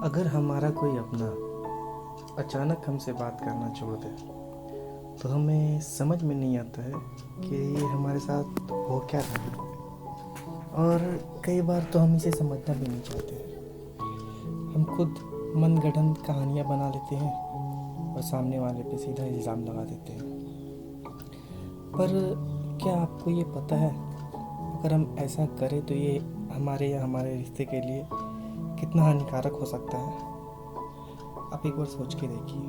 अगर हमारा कोई अपना अचानक हमसे बात करना छोड़ दे तो हमें समझ में नहीं आता है कि ये हमारे साथ हो क्या रहा है। और कई बार तो हम इसे समझना भी नहीं चाहते हैं। हम खुद मनगढ़ंत कहानियाँ बना लेते हैं और सामने वाले पे सीधा इल्ज़ाम लगा देते हैं। पर क्या आपको ये पता है, अगर हम ऐसा करें तो ये हमारे या हमारे रिश्ते के लिए कितना हानिकारक हो सकता है। आप एक बार सोच के देखिए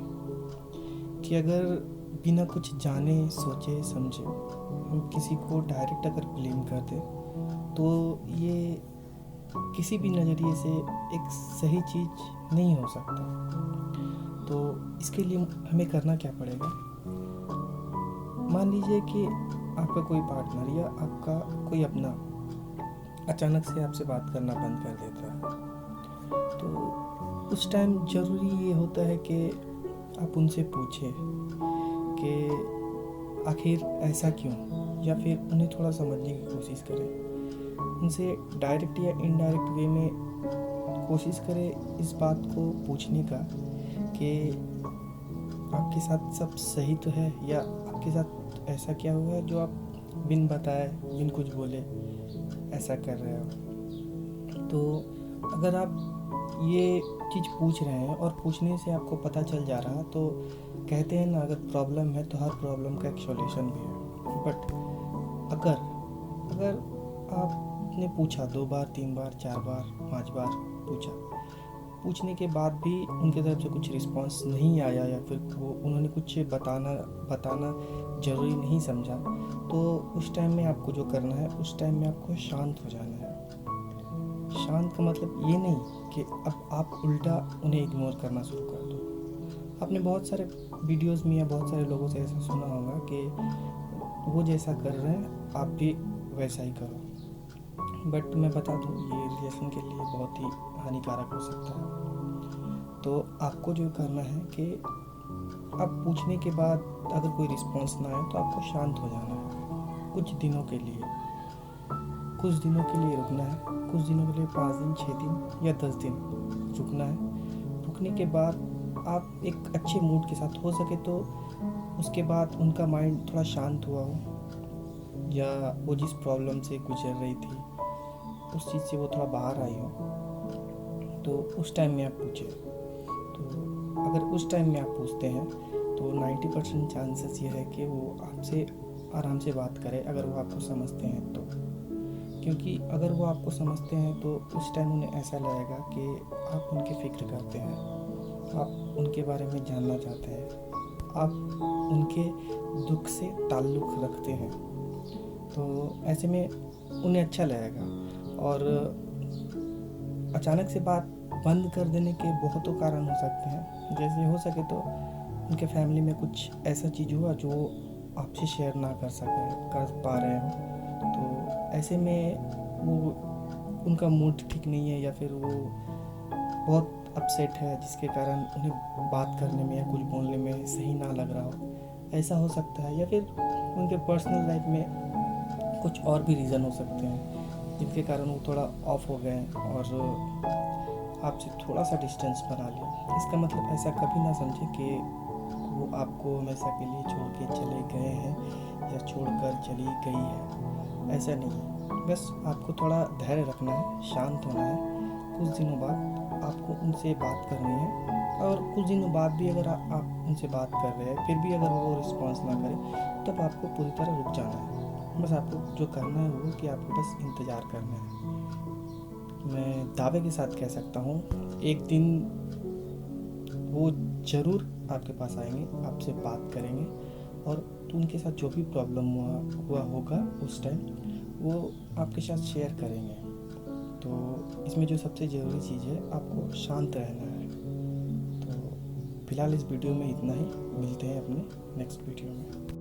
कि अगर बिना कुछ जाने सोचे समझे हम किसी को डायरेक्ट अगर ब्लेम कर दें तो ये किसी भी नज़रिए से एक सही चीज़ नहीं हो सकता। तो इसके लिए हमें करना क्या पड़ेगा। मान लीजिए कि आपका कोई पार्टनर या आपका कोई अपना अचानक से आपसे बात करना बंद कर देता है, तो उस टाइम ज़रूरी ये होता है कि आप उनसे पूछें कि आखिर ऐसा क्यों, या फिर उन्हें थोड़ा समझने की कोशिश करें। उनसे डायरेक्ट या इनडायरेक्ट वे में कोशिश करें इस बात को पूछने का कि आपके साथ सब सही तो है, या आपके साथ ऐसा क्या हुआ है जो आप बिन बताए बिन कुछ बोले ऐसा कर रहे हो। तो अगर आप ये चीज़ पूछ रहे हैं और पूछने से आपको पता चल जा रहा, तो कहते हैं ना, अगर प्रॉब्लम है तो हर प्रॉब्लम का एक सॉल्यूशन भी है। बट अगर आपने पूछा 2 बार 3 बार 4 बार 5 बार पूछने के बाद भी उनके तरफ से कुछ रिस्पांस नहीं आया, या फिर उन्होंने कुछ बताना ज़रूरी नहीं समझा, तो उस टाइम में आपको जो करना है, उस टाइम में आपको शांत हो जाना है। शांत का मतलब ये नहीं कि अब आप उल्टा उन्हें इग्नोर करना शुरू कर दो। आपने बहुत सारे वीडियोस में या बहुत सारे लोगों से ऐसा सुना होगा कि वो जैसा कर रहे हैं आप भी वैसा ही करो। बट मैं बता दूँ, ये रिलेशन के लिए बहुत ही हानिकारक हो सकता है। तो आपको जो करना है कि आप पूछने के बाद अगर कोई रिस्पॉन्स ना आए तो आपको शांत हो जाना है कुछ दिनों के लिए रुकना है। कुछ दिनों के लिए 5 दिन 6 दिन या 10 दिन रुकना है। रुकने के बाद आप एक अच्छे मूड के साथ, हो सके तो उसके बाद उनका माइंड थोड़ा शांत हुआ हो, या वो जिस प्रॉब्लम से गुजर रही थी उस चीज़ से वो थोड़ा बाहर आई हो, तो उस टाइम में आप पूछें। तो अगर उस टाइम में आप पूछते हैं तो 90% चांसेस ये है कि वो आपसे आराम से बात करें, अगर वो आपको समझते हैं तो। क्योंकि अगर वो आपको समझते हैं तो उस टाइम उन्हें ऐसा लगेगा कि आप उनकी फ़िक्र करते हैं, आप उनके बारे में जानना चाहते हैं, आप उनके दुख से ताल्लुक़ रखते हैं। तो ऐसे में उन्हें अच्छा लगेगा। और अचानक से बात बंद कर देने के बहुतों कारण हो सकते हैं। जैसे हो सके तो उनके फैमिली में कुछ ऐसा चीज़ हुआ जो आपसे शेयर ना कर पा रहे हो, तो ऐसे में वो उनका मूड ठीक नहीं है, या फिर वो बहुत अपसेट है, जिसके कारण उन्हें बात करने में या कुछ बोलने में सही ना लग रहा हो, ऐसा हो सकता है। या फिर उनके पर्सनल लाइफ में कुछ और भी रीज़न हो सकते हैं जिनके कारण वो थोड़ा ऑफ हो गए और आपसे थोड़ा सा डिस्टेंस बना लिया। इसका मतलब ऐसा कभी ना समझे कि वो आपको हमेशा के लिए छोड़ के चले गए हैं या छोड़कर चली गई है, ऐसा नहीं है। बस आपको थोड़ा धैर्य रखना है, शांत होना है। कुछ दिनों बाद आपको उनसे बात करनी है, और कुछ दिनों बाद भी अगर आप उनसे बात कर रहे हैं फिर भी अगर वो रिस्पॉन्स ना करें, तब आपको पूरी तरह रुक जाना है। बस आपको जो करना है वो कि आपको बस इंतज़ार करना है। मैं दावे के साथ कह सकता हूँ, एक दिन वो ज़रूर आपके पास आएंगे, आपसे बात करेंगे, और उनके साथ जो भी प्रॉब्लम हुआ होगा उस टाइम वो आपके साथ शेयर करेंगे। तो इसमें जो सबसे ज़रूरी चीज़ है, आपको शांत रहना है। तो फिलहाल इस वीडियो में इतना ही। मिलते हैं अपने नेक्स्ट वीडियो में।